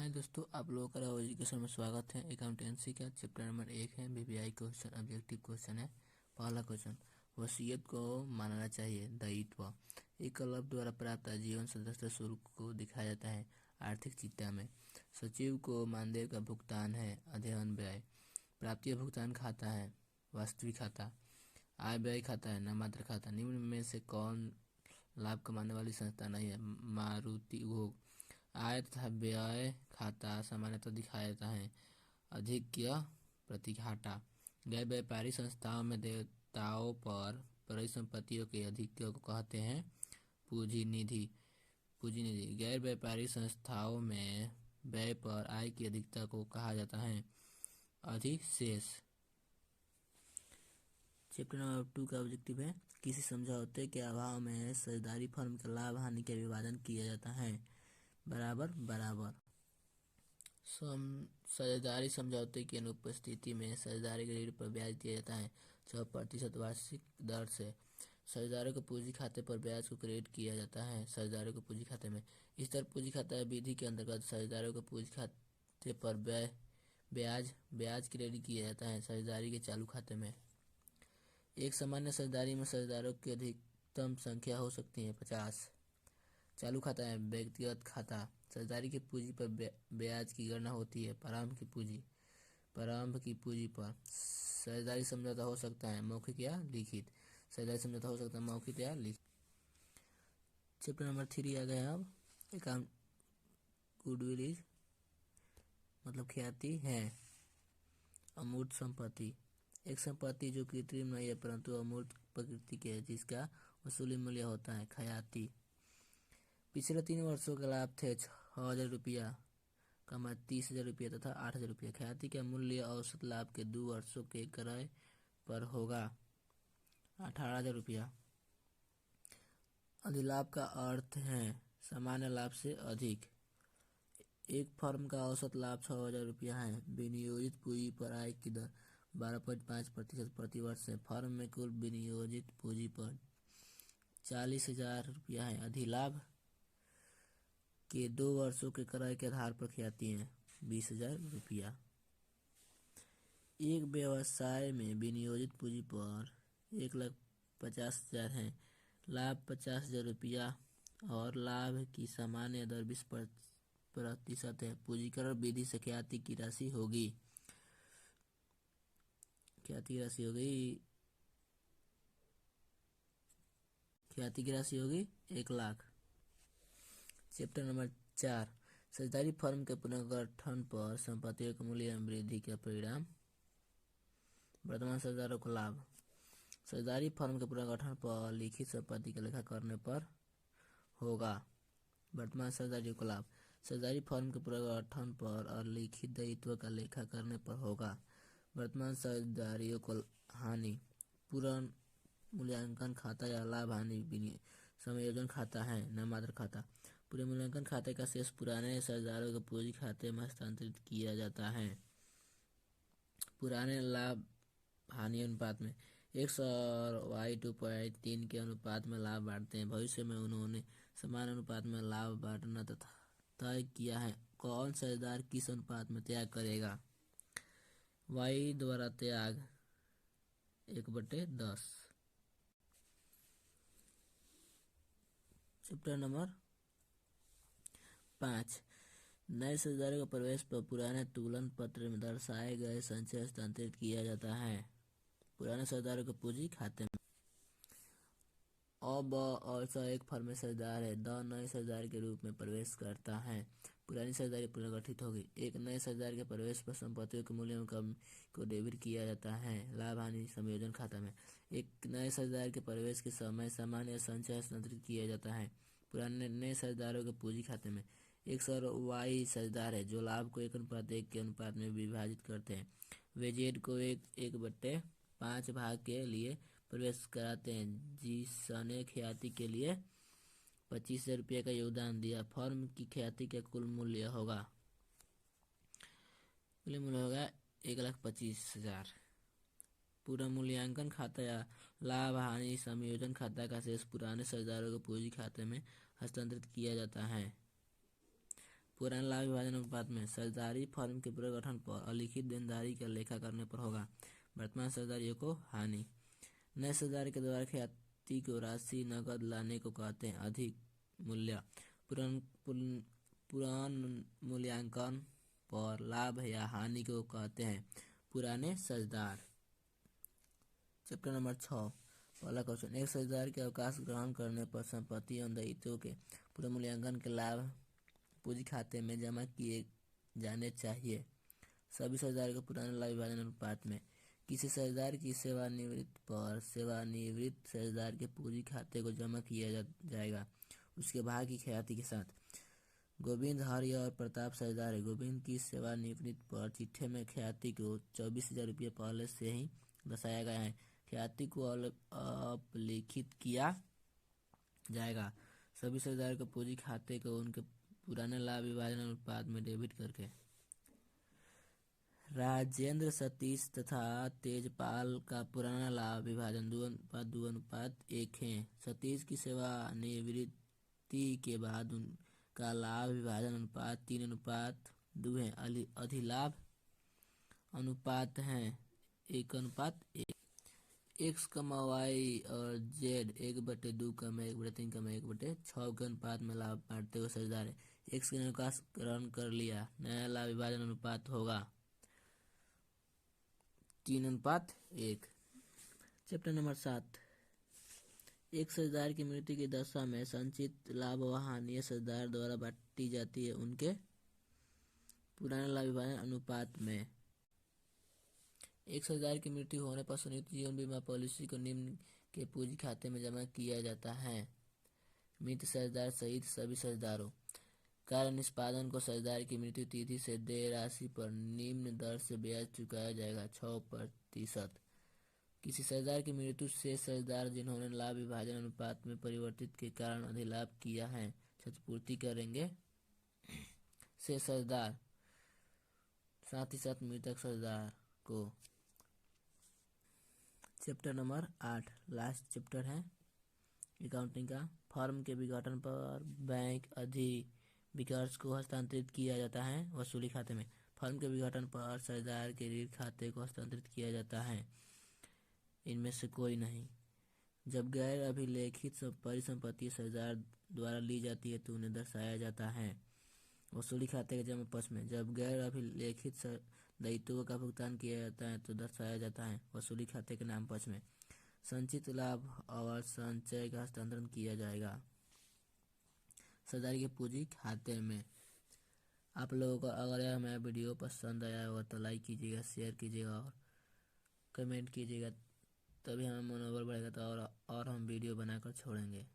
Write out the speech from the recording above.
हाय दोस्तों, आप लोगों का राव एजुकेशन में स्वागत है। अकाउंटेंसी का चैप्टर नंबर 1 है। बीबीआई क्वेश्चन ऑब्जेक्टिव क्वेश्चन है। पहला क्वेश्चन, वसीयत को मानना चाहिए। दायित्व एक क्लब द्वारा प्राप्त आजीवन सदस्य शुल्क को दिखाया जाता है आर्थिक चिट्ठा में। सचिव को मानदेय का भुगतान है। अध्ययन व्यय प्राप्ति भुगतान खाता है। वास्तविक खाता आय व्यय खाता है। नाममात्र खाता निम्न में से कौन लाभ कमाने वाली संस्था नहीं है? मारुति उद्योग आय तथा व्यय खाता सामान्यतः दिखाया जाता है। अधिक्य प्रतिघाटा गैर व्यापारी संस्थाओं में देयताओं पर परिसंपत्तियों के अधिक्य को कहते हैं पूंजी निधि। गैर व्यापारी संस्थाओं में व्यय पर आय की अधिकता को कहा जाता है अधिशेष। चैप्टर नंबर 2 का ऑब्जेक्टिव है, किसी समझौते के अभाव में साझेदारी फर्म के लाभ हानि का विभाजन किया जाता है बराबर बराबर। साझेदारी समझौते की अनुपस्थिति में साझेदारी के ऋण पर ब्याज दिया जाता है 6% वार्षिक दर से। साझेदारों को पूंजी खाते पर ब्याज को क्रेडिट किया जाता है साझेदारों को पूंजी खाते में। इस तरह पूंजी खाता विधि के अंतर्गत साझेदारों को पूंजी खाते पर ब्याज क्रेडिट किया जाता है साझेदारी के चालू खाते में। एक सामान्य साझेदारी में साझेदारों की अधिकतम संख्या हो सकती है 50। चालू खाता है व्यक्तिगत खाता। साझेदारी की पूंजी पर ब्याज की गणना होती है प्रारंभ की पूंजी पर। साझेदारी समझौता हो सकता है मौखिक या लिखित। चैप्टर नंबर 3 आ गया। अब अकाउंट गुडविल इज मतलब ख्याति है। अमूर्त संपत्ति एक संपत्ति जो कृत्रिम नहीं है परंतु अमूर्त प्रकृति की है जिसका वसूली मूल्य होता है ख्याति। पिछले 3 वर्षों के लाभ थे 6,000 रुपया, 30,000 रुपया तथा 8,000 रुपया। ख्याति का मूल्य औसत लाभ के 2 वर्षों के क्रय पर होगा 18,000 रुपया। अधिलाभ का अर्थ है सामान्य लाभ से अधिक। एक फर्म का औसत लाभ 6,000 रुपया है। विनियोजित पूंजी पर आय की दर 12.5% प्रति वर्ष है। फर्म में कुल विनियोजित पूंजी पर 40,000 रुपया है। अधिलाभ के 2 वर्षों के क्रय के आधार पर ख्याति है 20,000 रुपया। एक व्यवसाय में विनियोजित पूंजी पर 1,50,000 है। लाभ 50,000 रुपया और लाभ की सामान्य दर 20% है। पूंजीकरण विधि से ख्याति की राशि होगी 1,00,000। चैप्टर नंबर 4 साझेदारी फर्म के पुनर्गठन पर संपत्तियों के मूल्य में वृद्धि का परिणाम। वर्तमान साझेदारों को लाभ। साझेदारी फर्म के पुनर्गठन पर लिखित संपत्ति का लेखा करने पर होगा वर्तमान साझेदारियों को लाभ। साझेदारी फर्म के पुनर्गठन पर और लिखित दायित्व का लेखा करने पर होगा वर्तमान साझेदारियों को हानि। पूर्ण मूल्यांकन खाता या लाभ हानि समायोजन खाता है नाममात्र खाता। पूरे मूल्यांकन खाते का शेष पुराने साझेदारों के पूंजी खाते में हस्तांतरित किया जाता है। पुराने लाभ हानि अनुपात में 100 और y2.3 के अनुपात में लाभ बांटते हैं। भविष्य में उन्होंने समान अनुपात में लाभ बांटना तय किया है। कौन साझेदार किस अनुपात में त्याग करेगा? y द्वारा त्याग 1/10। चैप्टर नंबर 5 नए साझेदारों का प्रवेश पर पुराने तुलन पत्र में दर्शाए गए संचय हस्तांतरित किया जाता है पुराने साझेदारों के पूंजी खाते में। अब ऐसा एक फर्म में साझेदार है। द नए साझेदार के रूप में प्रवेश करता है। पुरानी साझेदारी पुनर्गठित होगी। एक नए साझेदार के प्रवेश पर संपत्तियों के मूल्य में कमी को डेबिट किया जाता है लाभ हानि समायोजन खाता में। एक नए साझेदार के प्रवेश के समय सामान्य संचय हस्तांतरित किया जाता है पुराने नए साझेदारों के पूंजी खाते में। एक सर वाई साझेदार है जो लाभ को 1:1 के अनुपात में विभाजित करते हैं। वे जेड को 1/5 भाग के लिए प्रवेश कराते हैं जिसने ख्याति के लिए 25,000 रुपये का योगदान दिया। फर्म की ख्याति का कुल मूल्य होगा 1,25,000। पूरा मूल्यांकन खाता या लाभ हानि समायोजन खाता का शेष पुराने साझेदारों के पूंजी खाते में हस्तांतरित किया जाता है। पुराने लाभ विभाजन अनुपात में साझेदारी फर्म के पूरे गठन पर अलिखित देनदारी का लेखा करने पर होगा। वर्तमान साझेदारियों को हानि। नए साझेदारी के द्वारा ख्याति को राशि नकद लाने को कहते हैं। अधिक मूल्य पुरान मूल्यांकन पर लाभ या हानि को कहते हैं पुराने साझेदार। Chapter number 6। पहला क्वेश्चन, एक साझेदार के अवकाश ग्रहण करने पर संपत्ति एवं दायित्वों के पूरे मूल्यांकन के लाभ पूंजी खाते में जमा किए जाने चाहिए। सभी साझेदार के पुराने लाभ विभाजन अनुपात में। किसी साझेदार की सेवानिवृत्ति पर सेवानिवृत्त साझेदार के पूंजी खाते को जमा किया जाएगा उसके भाग की ख्याति के साथ। गोविंद, हरि और प्रताप साझेदार है। गोविंद की सेवानिवृत्ति पर चिट्ठे में ख्याति को 24,000 रुपये पहले से ही दर्शाया गया है। ख्याति को अपलिखित किया जाएगा सभी साझेदार के पूंजी खाते को उनके पुराने लाभ विभाजन अनुपात में डेबिट करके। राजेंद्र, सतीश तथा तेजपाल का पुराना लाभ विभाजन 2:2:1 है। सतीश की सेवानिवृत्ति के बाद उनका लाभ विभाजन अनुपात 3:2 है। अधिलाभ अनुपात है 1:1। एक्स, वाई और जेड 1/2, 1/3, 1/6 के अनुपात में लाभ बांटते हुए साझेदार है। एक्स ने अवकाश ग्रहण कर लिया। नया लाभ विभाजन अनुपात होगा 3:1। Chapter number 7। एक साझेदार की मृत्यु की दशा में संचित लाभ व हानि साझेदार द्वारा बांटी जाती है उनके पुराने लाभ विभाजन अनुपात में। एक साझेदार की मृत्यु होने पर संयुक्त जीवन बीमा पॉलिसी को निम्न के पूंजी खाते में जमा किया जाता है। मृत साझेदार सहित सभी साझेदारों। कार्य निष्पादन को साझेदार की मृत्यु तिथि से देय राशि पर निम्न दर से ब्याज चुकाया जाएगा 6%। किसी साझेदार की मृत्यु से साझेदार जिन्होंने लाभ विभाजन अनुपात में परिवर्तित के कारण अधिलाभ किया है क्षतिपूर्ति करेंगे से साझेदार, साथ ही साथ मृतक साझेदार को। चैप्टर नंबर 8 लास्ट चैप्टर है अकाउंटिंग का। फर्म के विघटन पर बैंक अधिविकर्ष को हस्तांतरित किया जाता है वसूली खाते में। फर्म के विघटन पर साझेदार के ऋण खाते को हस्तांतरित किया जाता है। इनमें से कोई नहीं। जब गैर अभिलेखित परिसंपत्ति साझेदार द्वारा ली जाती है तो उन्हें दर्शाया जाता है वसूली खाते के जमा पक्ष में। जब गैर अभिलेखित दायित्वों का भुगतान किया जाता है तो दर्शाया जाता है वसूली खाते के नाम पक्ष में। संचित लाभ और संचय का हस्तांतरण किया जाएगा साझेदारी के पूंजी खाते में। आप लोगों को अगर यह हमारा वीडियो पसंद आया होगा तो लाइक कीजिएगा, शेयर कीजिएगा और कमेंट कीजिएगा, तभी हमारा मनोबल बढ़ेगा तो और हम वीडियो बनाकर छोड़ेंगे।